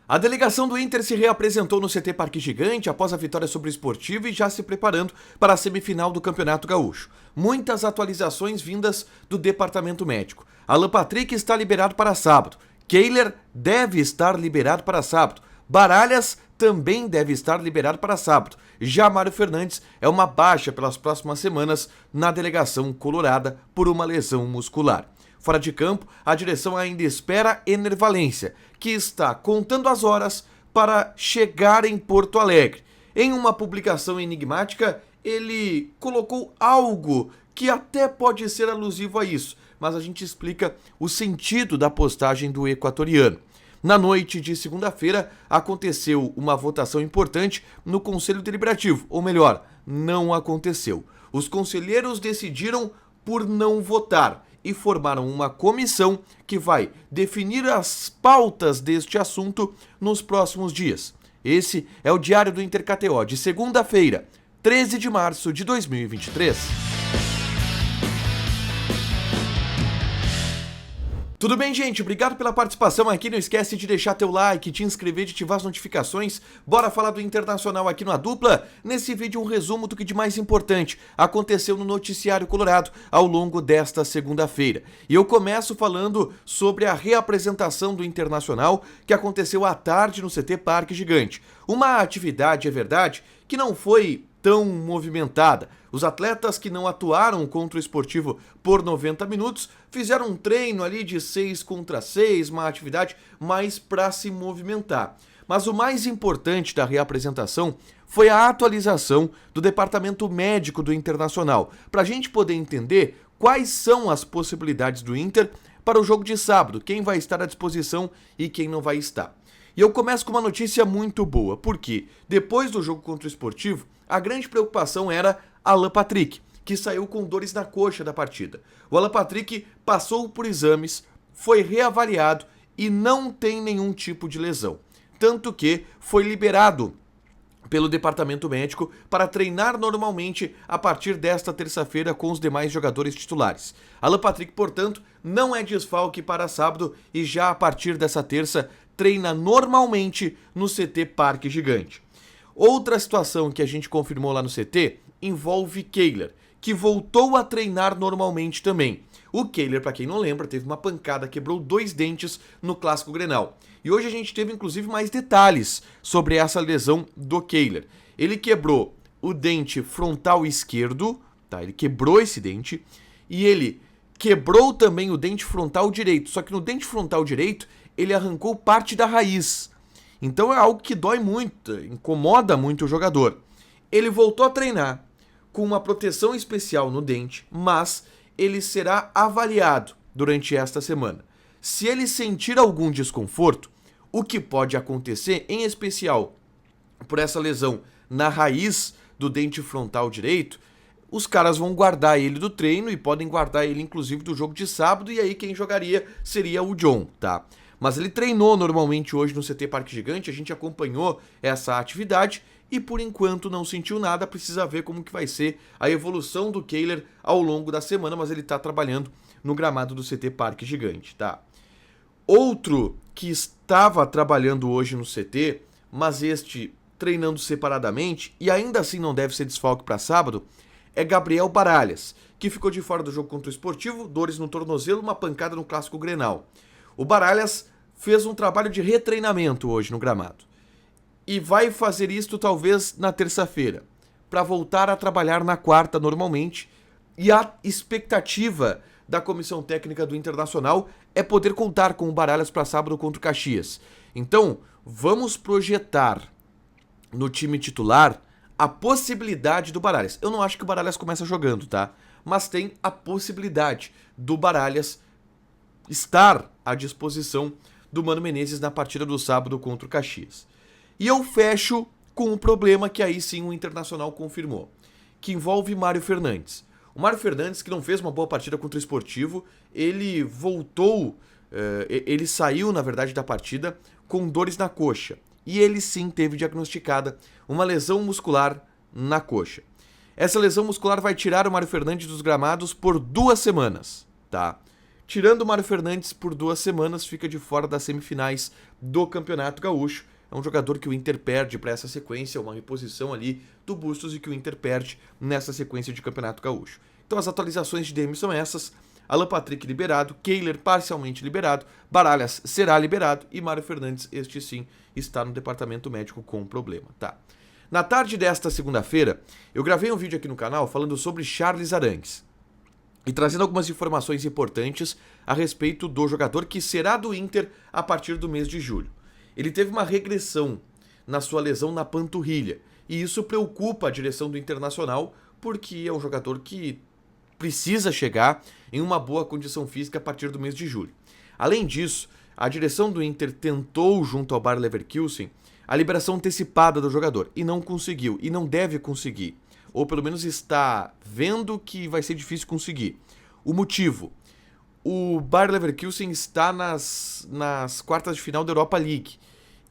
A delegação do Inter se reapresentou no CT Parque Gigante após a vitória sobre o Sportivo e já se preparando para a semifinal do Campeonato Gaúcho. Muitas atualizações vindas do departamento médico. Alan Patrick está liberado para sábado. Kehler deve estar liberado para sábado. Baralhas também deve estar liberado para sábado. Já Mário Fernandes é uma baixa pelas próximas semanas na delegação colorada por uma lesão muscular. Fora de campo, a direção ainda espera Ener Valencia, que está contando as horas para chegar em Porto Alegre. Em uma publicação enigmática, ele colocou algo que até pode ser alusivo a isso, mas a gente explica o sentido da postagem do equatoriano. Na noite de segunda-feira, aconteceu uma votação importante no Conselho Deliberativo, ou melhor, não aconteceu. Os conselheiros decidiram por não votar e formaram uma comissão que vai definir as pautas deste assunto nos próximos dias. Esse é o Diário do Inter KTO de segunda-feira, 13 de março de 2023. Tudo bem, gente? Obrigado pela participação aqui. Não esquece de deixar teu like, te inscrever, de ativar as notificações. Bora falar do Internacional aqui no A Dupla? Nesse vídeo um resumo do que de mais importante aconteceu no noticiário colorado ao longo desta segunda-feira. E eu começo falando sobre a reapresentação do Internacional que aconteceu à tarde no CT Parque Gigante. Uma atividade, é verdade, que não foi tão movimentada. Os atletas que não atuaram contra o Sportivo por 90 minutos fizeram um treino ali de 6 contra 6, uma atividade mais para se movimentar. Mas o mais importante da reapresentação foi a atualização do departamento médico do Internacional, para a gente poder entender quais são as possibilidades do Inter para o jogo de sábado, quem vai estar à disposição e quem não vai estar. E eu começo com uma notícia muito boa, porque depois do jogo contra o Sportivo, a grande preocupação era Alan Patrick, que saiu com dores na coxa da partida. O Alan Patrick passou por exames, foi reavaliado e não tem nenhum tipo de lesão. Tanto que foi liberado pelo departamento médico para treinar normalmente a partir desta terça-feira com os demais jogadores titulares. Alan Patrick, portanto, não é desfalque para sábado e já a partir dessa terça treina normalmente no CT Parque Gigante. Outra situação que a gente confirmou lá no CT envolve Kehler, que voltou a treinar normalmente também. O Kehler, para quem não lembra, teve uma pancada, quebrou 2 dentes no Clássico Grenal. E hoje a gente teve inclusive mais detalhes sobre essa lesão do Kehler. Ele quebrou o dente frontal esquerdo, tá? Ele quebrou esse dente e ele quebrou também o dente frontal direito. Só que no dente frontal direito ele arrancou parte da raiz. Então é algo que dói muito, incomoda muito o jogador. Ele voltou a treinar com uma proteção especial no dente, mas ele será avaliado durante esta semana. Se ele sentir algum desconforto, o que pode acontecer, em especial por essa lesão na raiz do dente frontal direito, os caras vão guardar ele do treino e podem guardar ele inclusive do jogo de sábado, e aí quem jogaria seria o John, tá? Mas ele treinou normalmente hoje no CT Parque Gigante, a gente acompanhou essa atividade e por enquanto não sentiu nada, precisa ver como que vai ser a evolução do Kehler ao longo da semana, mas ele está trabalhando no gramado do CT Parque Gigante, tá? Outro que estava trabalhando hoje no CT, mas este treinando separadamente e ainda assim não deve ser desfalque para sábado, é Gabriel Baralhas, que ficou de fora do jogo contra o Sportivo, dores no tornozelo, uma pancada no Clássico Grenal. O Baralhas fez um trabalho de retreinamento hoje no gramado e vai fazer isto talvez na terça-feira, para voltar a trabalhar na quarta normalmente, e a expectativa da comissão técnica do Internacional é poder contar com o Baralhas para sábado contra o Caxias. Então, vamos projetar no time titular a possibilidade do Baralhas. Eu não acho que o Baralhas começa jogando, tá? Mas tem a possibilidade do Baralhas estar à disposição do Mano Menezes na partida do sábado contra o Caxias. E eu fecho com um problema que aí sim o Internacional confirmou, que envolve Mário Fernandes. O Mário Fernandes, que não fez uma boa partida contra o Sportivo, ele voltou, ele saiu, na verdade, da partida com dores na coxa. E ele sim teve diagnosticada uma lesão muscular na coxa. Essa lesão muscular vai tirar o Mário Fernandes dos gramados por 2 semanas, tá? tirando o Mário Fernandes por 2 semanas, fica de fora das semifinais do Campeonato Gaúcho. É um jogador que o Inter perde para essa sequência, uma reposição ali do Bustos e que o Inter perde nessa sequência de Campeonato Gaúcho. Então as atualizações de DM são essas: Alan Patrick liberado, Kehler parcialmente liberado, Baralhas será liberado e Mário Fernandes, este sim, está no departamento médico com problema, tá? Na tarde desta segunda-feira, eu gravei um vídeo aqui no canal falando sobre Charles Arangues e trazendo algumas informações importantes a respeito do jogador que será do Inter a partir do mês de julho. Ele teve uma regressão na sua lesão na panturrilha e isso preocupa a direção do Internacional porque é um jogador que precisa chegar em uma boa condição física a partir do mês de julho. Além disso, a direção do Inter tentou, junto ao Bayer Leverkusen, a liberação antecipada do jogador e não conseguiu, e não deve conseguir, ou pelo menos está vendo que vai ser difícil conseguir. O motivo: o Bayer Leverkusen está nas quartas de final da Europa League,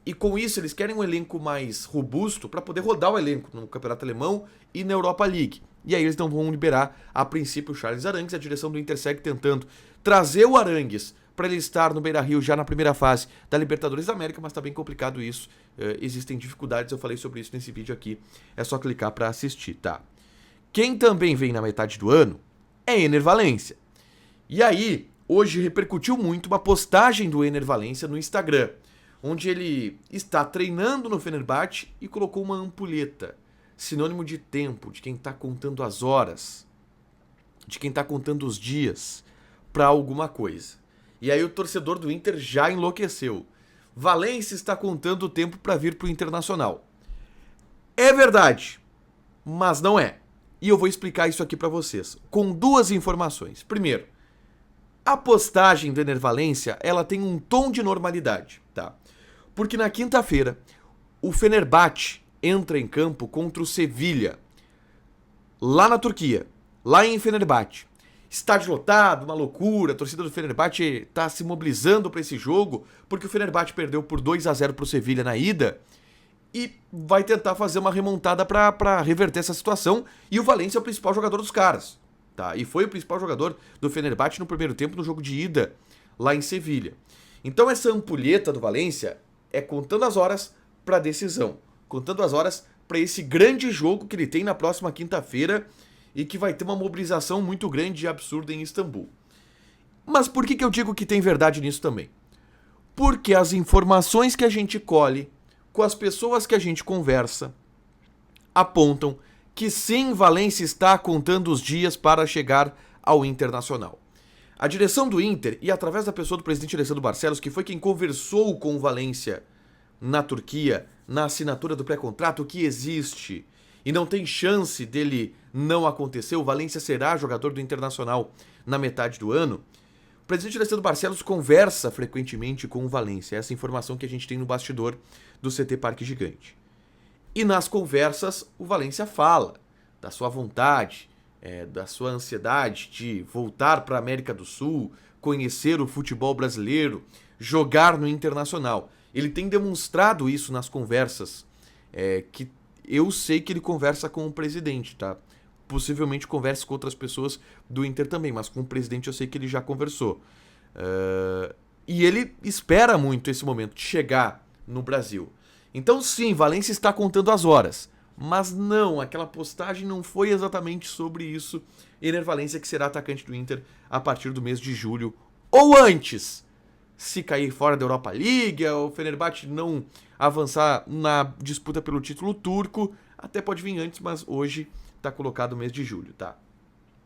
e com isso eles querem um elenco mais robusto para poder rodar o elenco no Campeonato Alemão e na Europa League. E aí eles não vão liberar, a princípio, o Charles Arangues. A direção do Inter segue tentando trazer o Arangues para ele estar no Beira-Rio já na primeira fase da Libertadores da América, mas está bem complicado isso. Existem dificuldades, eu falei sobre isso nesse vídeo aqui. É só clicar para assistir, tá? Quem também vem na metade do ano é Ener Valencia. E aí, hoje repercutiu muito uma postagem do Ener Valencia no Instagram, onde ele está treinando no Fenerbahçe e colocou uma ampulheta, sinônimo de tempo, de quem está contando as horas, de quem está contando os dias para alguma coisa. E aí o torcedor do Inter já enlouqueceu. Valencia está contando o tempo para vir para o Internacional. É verdade, mas não é. E eu vou explicar isso aqui para vocês, com 2 informações. Primeiro, a postagem do Ener Valencia, ela tem um tom de normalidade, tá? Porque na quinta-feira, o Fenerbahçe entra em campo contra o Sevilha, lá na Turquia, lá em Fenerbahçe. Estádio lotado, uma loucura, a torcida do Fenerbahçe está se mobilizando para esse jogo, porque o Fenerbahçe perdeu por 2-0 para o Sevilha na ida e vai tentar fazer uma remontada para reverter essa situação. E o Valencia é o principal jogador dos caras, tá? E foi o principal jogador do Fenerbahçe no primeiro tempo no jogo de ida lá em Sevilha. Então essa ampulheta do Valencia é contando as horas para a decisão, contando as horas para esse grande jogo que ele tem na próxima quinta-feira e que vai ter uma mobilização muito grande e absurda em Istambul. Mas por que eu digo que tem verdade nisso também? Porque as informações que a gente colhe com as pessoas que a gente conversa apontam que sim, Valencia está contando os dias para chegar ao Internacional. A direção do Inter, e através da pessoa do presidente Alessandro Barcelos, que foi quem conversou com o Valencia na Turquia, na assinatura do pré-contrato, que existe e não tem chance dele não acontecer, o Valencia será jogador do Internacional na metade do ano. O presidente Alessandro Barcelos conversa frequentemente com o Valencia, essa informação que a gente tem no bastidor do CT Parque Gigante. E nas conversas, o Valencia fala da sua vontade, da sua ansiedade de voltar para a América do Sul, conhecer o futebol brasileiro, jogar no Internacional. Ele tem demonstrado isso nas conversas, que eu sei que ele conversa com o presidente, tá? Possivelmente converse com outras pessoas do Inter também, mas com o presidente eu sei que ele já conversou. E ele espera muito esse momento de chegar no Brasil. Então sim, Valencia está contando as horas. Mas não, aquela postagem não foi exatamente sobre isso. Ener Valencia, que será atacante do Inter a partir do mês de julho ou antes. Se cair fora da Europa League, o Fenerbahçe não avançar na disputa pelo título turco, até pode vir antes, mas hoje está colocado o mês de julho, tá?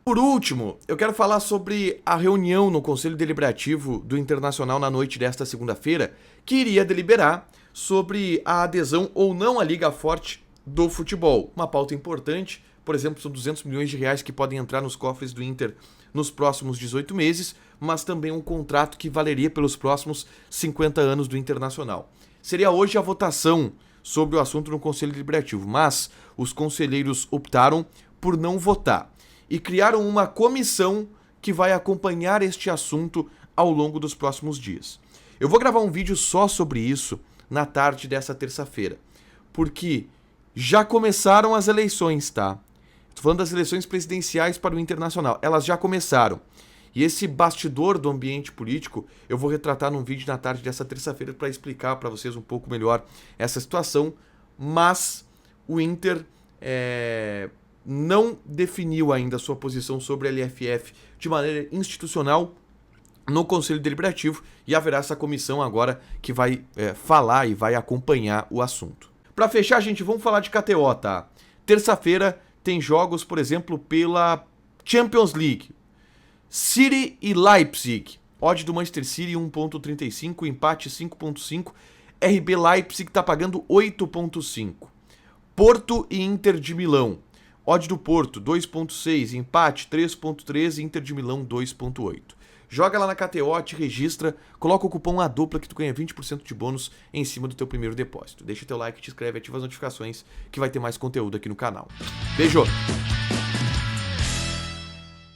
Por último, eu quero falar sobre a reunião no Conselho Deliberativo do Internacional na noite desta segunda-feira, que iria deliberar sobre a adesão ou não à Liga Forte do futebol. Uma pauta importante, por exemplo, são 200 milhões de reais que podem entrar nos cofres do Inter nos próximos 18 meses, mas também um contrato que valeria pelos próximos 50 anos do Internacional. Seria hoje a votação sobre o assunto no Conselho Deliberativo, mas os conselheiros optaram por não votar e criaram uma comissão que vai acompanhar este assunto ao longo dos próximos dias. Eu vou gravar um vídeo só sobre isso na tarde dessa terça-feira, porque já começaram as eleições, tá? Estou falando das eleições presidenciais para o Internacional. Elas já começaram. E esse bastidor do ambiente político eu vou retratar num vídeo na tarde dessa terça-feira para explicar para vocês um pouco melhor essa situação, mas o Inter não definiu ainda a sua posição sobre a LFF de maneira institucional no Conselho Deliberativo e haverá essa comissão agora que vai falar e vai acompanhar o assunto. Para fechar, gente, vamos falar de KTO, tá? Terça-feira tem jogos, por exemplo, pela Champions League. City e Leipzig. Odd do Manchester City 1.35, empate 5.5. RB Leipzig está pagando 8.5. Porto e Inter de Milão. Odd do Porto 2.6, empate 3.3, Inter de Milão 2.8. Joga lá na KTO, te registra, coloca o cupom ADUPLA que tu ganha 20% de bônus em cima do teu primeiro depósito. Deixa teu like, te inscreve, ativa as notificações que vai ter mais conteúdo aqui no canal. Beijo!